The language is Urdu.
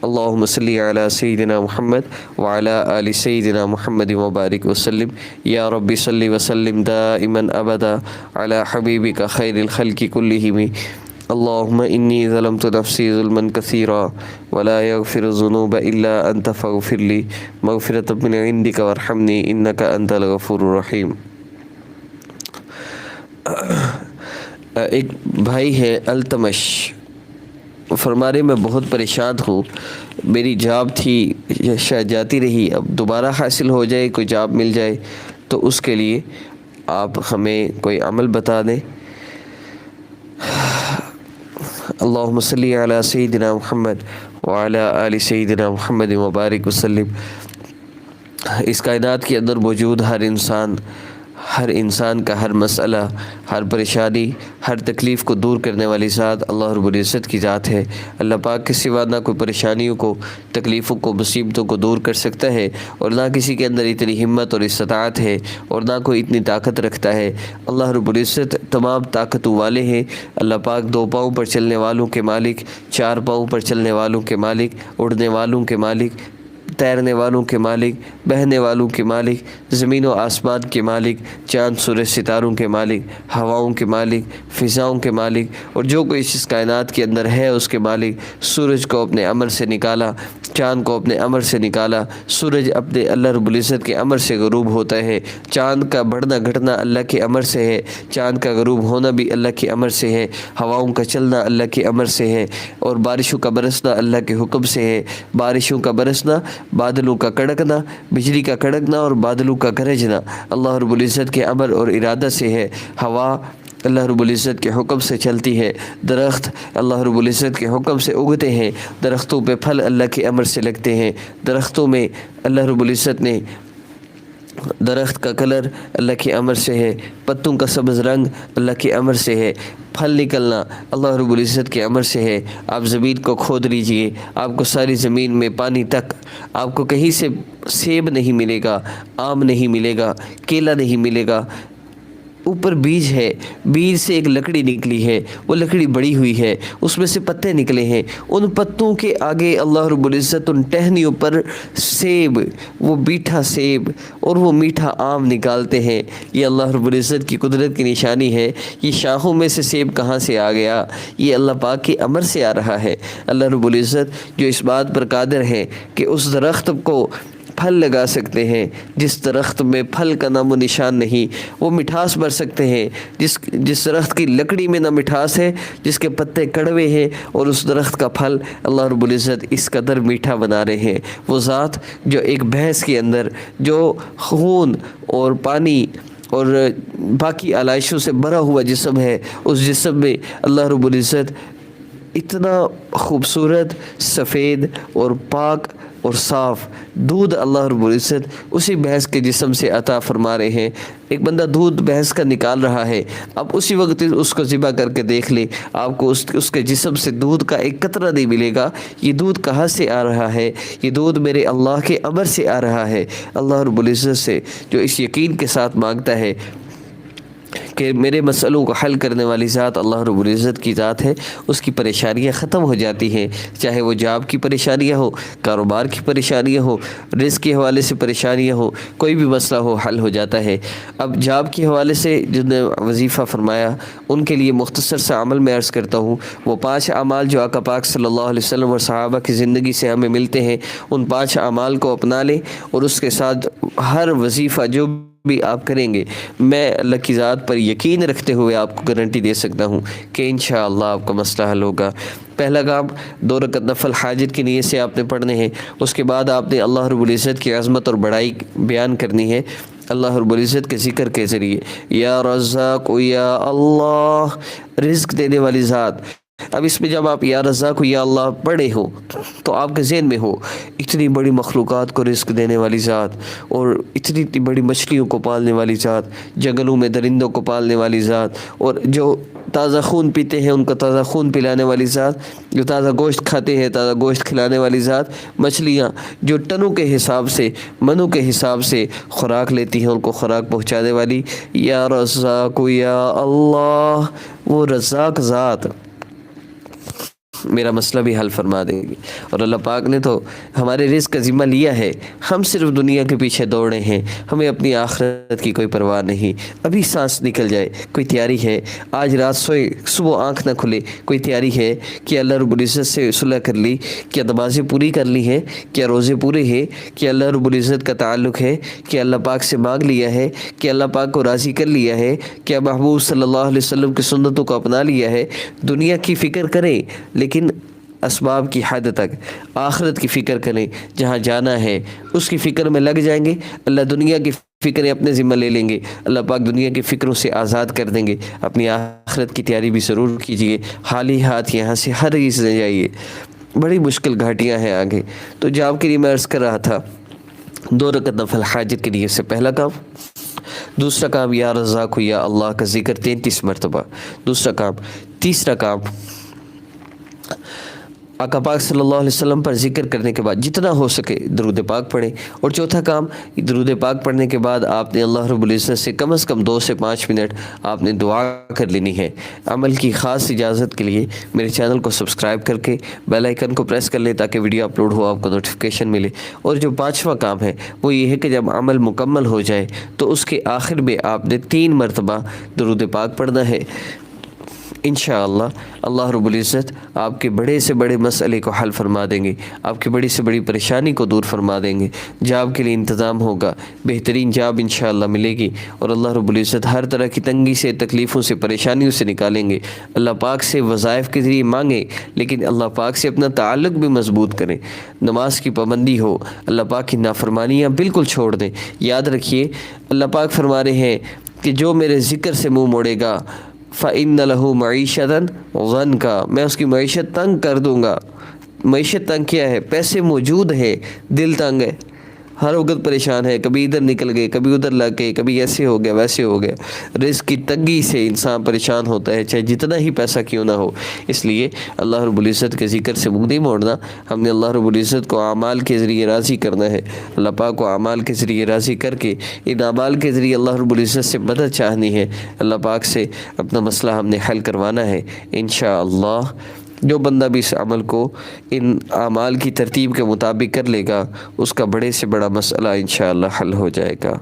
اللہم صلی علی سیدنا محمد وعلی آل سیدنا محمد وبارک وسلم یا رب صلی وسلم دائما ابدا علی حبیبک خیر الخلق کلہم اللہم انی ظلمت نفسی ظلما کثیرا ولا یغفر الذنوب الا انت فاغفر لی مغفرۃ من عندک وارحمنی انک انت الغفور الرحیم۔ ایک بھائی ہے التمش، فرما رہے میں بہت پریشان ہوں، میری جاب تھی شاید جاتی رہی، اب دوبارہ حاصل ہو جائے، کوئی جاب مل جائے تو اس کے لیے آپ ہمیں کوئی عمل بتا دیں۔ اللہم صلی علی سیدنا محمد وعلی آل سیدنا محمد وبارک وسلم۔ اس کائنات کے اندر موجود ہر انسان کا ہر مسئلہ، ہر پریشانی، ہر تکلیف کو دور کرنے والی ذات اللہ رب العزت کی ذات ہے۔ اللہ پاک کے سوا نہ کوئی پریشانیوں کو، تکلیفوں کو، مصیبتوں کو دور کر سکتا ہے، اور نہ کسی کے اندر اتنی ہمت اور استطاعت ہے، اور نہ کوئی اتنی طاقت رکھتا ہے۔ اللہ رب العزت تمام طاقتوں والے ہیں۔ اللہ پاک 2 پاؤں پر چلنے والوں کے مالک، 4 پاؤں پر چلنے والوں کے مالک، اڑنے والوں کے مالک، تیرنے والوں کے مالک، بہنے والوں کے مالک، زمین و آسمان کے مالک، چاند سورج ستاروں کے مالک، ہواؤں کے مالک، فضاؤں کے مالک، اور جو کوئی اس کائنات کے اندر ہے اس کے مالک۔ سورج کو اپنے امر سے نکالا، چاند کو اپنے امر سے نکالا۔ سورج اپنے اللہ رب العزت کے امر سے غروب ہوتا ہے، چاند کا بڑھنا گھٹنا اللہ کے امر سے ہے، چاند کا غروب ہونا بھی اللہ کے امر سے ہے، ہواؤں کا چلنا اللہ کے امر سے ہے، اور بارشوں کا برسنا اللہ کے حکم سے ہے۔ بارشوں کا برسنا، بادلوں کا کڑکنا، بجلی کا کڑکنا اور بادلوں کا گرجنا اللہ رب العزت کے امر اور ارادہ سے ہے۔ ہوا اللہ رب العزت کے حکم سے چلتی ہے، درخت اللہ رب العزت کے حکم سے اگتے ہیں، درختوں پہ پھل اللہ کے امر سے لگتے ہیں، درختوں میں اللہ رب العزت نے درخت کا کلر اللہ کے امر سے ہے، پتوں کا سبز رنگ اللہ کے امر سے ہے، پھل نکلنا اللہ رب العزت کے امر سے ہے۔ آپ زمین کو کھود لیجئے، آپ کو ساری زمین میں پانی تک، آپ کو کہیں سے سیب نہیں ملے گا، آم نہیں ملے گا، کیلا نہیں ملے گا۔ اوپر بیج ہے، بیج سے ایک لکڑی نکلی ہے، وہ لکڑی بڑی ہوئی ہے، اس میں سے پتے نکلے ہیں، ان پتوں کے آگے اللہ رب العزت ان ٹہنیوں پر سیب، وہ میٹھا سیب اور وہ میٹھا آم نکالتے ہیں۔ یہ اللہ رب العزت کی قدرت کی نشانی ہے۔ یہ شاخوں میں سے سیب کہاں سے آ گیا؟ یہ اللہ پاک کے امر سے آ رہا ہے۔ اللہ رب العزت جو اس بات پر قادر ہے کہ اس درخت کو پھل لگا سکتے ہیں جس درخت میں پھل کا نام و نشان نہیں، وہ مٹھاس بھر سکتے ہیں جس درخت کی لکڑی میں نہ مٹھاس ہے، جس کے پتے کڑوے ہیں، اور اس درخت کا پھل اللہ رب العزت اس قدر میٹھا بنا رہے ہیں۔ وہ ذات جو ایک بھینس کے اندر جو خون اور پانی اور باقی علائشوں سے بھرا ہوا جسم ہے، اس جسم میں اللہ رب العزت اتنا خوبصورت، سفید اور پاک اور صاف دودھ اللہ رب العزت اسی بھینس کے جسم سے عطا فرما رہے ہیں۔ ایک بندہ دودھ بھینس کا نکال رہا ہے، اب اسی وقت اس کو ذبح کر کے دیکھ لے، آپ کو اس کے جسم سے دودھ کا ایک قطرہ نہیں ملے گا۔ یہ دودھ کہاں سے آ رہا ہے؟ یہ دودھ میرے اللہ کے امر سے آ رہا ہے، اللہ رب العزت سے، جو اس یقین کے ساتھ مانگتا ہے کہ میرے مسئلوں کو حل کرنے والی ذات اللہ رب العزت کی ذات ہے، اس کی پریشانیاں ختم ہو جاتی ہیں، چاہے وہ جاب کی پریشانیاں ہو، کاروبار کی پریشانیاں ہو، رزق کے حوالے سے پریشانیاں ہو، کوئی بھی مسئلہ ہو حل ہو جاتا ہے۔ اب جاب کے حوالے سے جن نے وظیفہ فرمایا ان کے لیے مختصر سا عمل میں عرض کرتا ہوں۔ وہ 5 اعمال جو آقا پاک صلی اللہ علیہ وسلم اور صحابہ کی زندگی سے ہمیں ملتے ہیں، ان 5 اعمال کو اپنا لیں، اور اس کے ساتھ ہر وظیفہ جو بھی آپ کریں گے، میں اللہ کی ذات پر یقین رکھتے ہوئے آپ کو گارنٹی دے سکتا ہوں کہ انشاءاللہ آپ کا مسئلہ حل ہوگا۔ پہلا کام 2 رکعت نفل حاجت کی نیت سے آپ نے پڑھنے ہیں، اس کے بعد آپ نے اللہ رب العزت کی عظمت اور بڑائی بیان کرنی ہے اللہ رب العزت کے ذکر کے ذریعے۔ یا رزاق یا اللہ، رزق دینے والی ذات۔ اب اس میں جب آپ یا رزاق یا اللہ پڑھے ہو تو آپ کے ذہن میں ہو اتنی بڑی مخلوقات کو رزق دینے والی ذات، اور اتنی بڑی مچھلیوں کو پالنے والی ذات، جنگلوں میں درندوں کو پالنے والی ذات، اور جو تازہ خون پیتے ہیں ان کو تازہ خون پلانے والی ذات، جو تازہ گوشت کھاتے ہیں تازہ گوشت کھلانے والی ذات، مچھلیاں جو ٹنوں کے حساب سے، منوں کے حساب سے خوراک لیتی ہیں ان کو خوراک پہنچانے والی۔ یا رزاق یا اللہ، وہ رزاق ذات میرا مسئلہ بھی حل فرما دیں گے۔ اور اللہ پاک نے تو ہمارے رزق کا ذمہ لیا ہے، ہم صرف دنیا کے پیچھے دوڑے ہیں، ہمیں اپنی آخرت کی کوئی پرواہ نہیں۔ ابھی سانس نکل جائے کوئی تیاری ہے؟ آج رات سوئے صبح آنکھ نہ کھلے کوئی تیاری ہے کہ اللہ رب العزت سے صلح کر لی، کیا نمازیں پوری کر لی ہیں، کیا روزے پورے ہیں، کیا اللہ رب العزت کا تعلق ہے، کہ اللہ پاک سے مانگ لیا ہے، کہ اللہ پاک کو راضی کر لیا ہے، کیا محبوب صلی اللہ علیہ وسلم کی سنتوں کو اپنا لیا ہے؟ دنیا کی فکر کریں لیکن اسباب کی حد تک، آخرت کی فکر کریں، جہاں جانا ہے اس کی فکر میں لگ جائیں گے، اللہ دنیا کی فکریں اپنے ذمہ لے لیں گے، اللہ پاک دنیا کی فکروں سے آزاد کر دیں گے۔ اپنی آخرت کی تیاری بھی ضرور کیجیے، خالی ہاتھ یہاں سے ہرگز نہ جائیے، بڑی مشکل گھاٹیاں ہیں آگے۔ تو جاب کے لیے میں عرض کر رہا تھا 2 رکعت نفل حاجت کے لیے سے پہلا کام، دوسرا کام یا رزاق یا اللہ کا ذکر 33 مرتبہ، دوسرا کام، تیسرا کام آقا پاک صلی اللہ علیہ وسلم پر ذکر کرنے کے بعد جتنا ہو سکے درود پاک پڑھیں، اور چوتھا کام درود پاک پڑھنے کے بعد آپ نے اللہ رب العزت سے کم از کم 2 سے 5 منٹ آپ نے دعا کر لینی ہے۔ عمل کی خاص اجازت کے لیے میرے چینل کو سبسکرائب کر کے بیل آئیکن کو پریس کر لیں تاکہ ویڈیو اپلوڈ ہو آپ کو نوٹیفیکیشن ملے۔ اور جو 5واں کام ہے وہ یہ ہے کہ جب عمل مکمل ہو جائے تو اس کے آخر میں آپ نے 3 مرتبہ درود پاک پڑھنا ہے۔ انشاءاللہ اللہ رب العزت آپ کے بڑے سے بڑے مسئلے کو حل فرما دیں گے، آپ کی بڑی سے بڑی پریشانی کو دور فرما دیں گے، جاب کے لیے انتظام ہوگا، بہترین جاب انشاءاللہ ملے گی، اور اللہ رب العزت ہر طرح کی تنگی سے، تکلیفوں سے، پریشانیوں سے نکالیں گے۔ اللہ پاک سے وظائف کے ذریعے مانگیں لیکن اللہ پاک سے اپنا تعلق بھی مضبوط کریں، نماز کی پابندی ہو، اللہ پاک کی نافرمانیاں بالکل چھوڑ دیں۔ یاد رکھیے اللہ پاک فرما رہے ہیں کہ جو میرے ذکر سے منہ موڑے گا فَإِنَّ لَهُ مَعِيشَةً ضَنْكَ، میں اس کی معیشت تنگ کر دوں گا۔ معیشت تنگ کیا ہے؟ پیسے موجود ہے، دل تنگ ہے، ہر وقت پریشان ہے، کبھی ادھر نکل گئے، کبھی ادھر لگ گئے، کبھی ایسے ہو گیا ویسے ہو گیا۔ رزق کی تنگی سے انسان پریشان ہوتا ہے، چاہے جتنا ہی پیسہ کیوں نہ ہو۔ اس لیے اللہ رب العزت کے ذکر سے منہ نہیں موڑنا، ہم نے اللہ رب العزت کو اعمال کے ذریعے راضی کرنا ہے۔ اللہ پاک کو اعمال کے ذریعے راضی کر کے ان اعمال کے ذریعے اللہ رب العزت سے مدد چاہنی ہے، اللہ پاک سے اپنا مسئلہ ہم نے حل کروانا ہے انشاءاللہ۔ جو بندہ بھی اس عمل کو ان اعمال کی ترتیب کے مطابق کر لے گا اس کا بڑے سے بڑا مسئلہ انشاءاللہ حل ہو جائے گا۔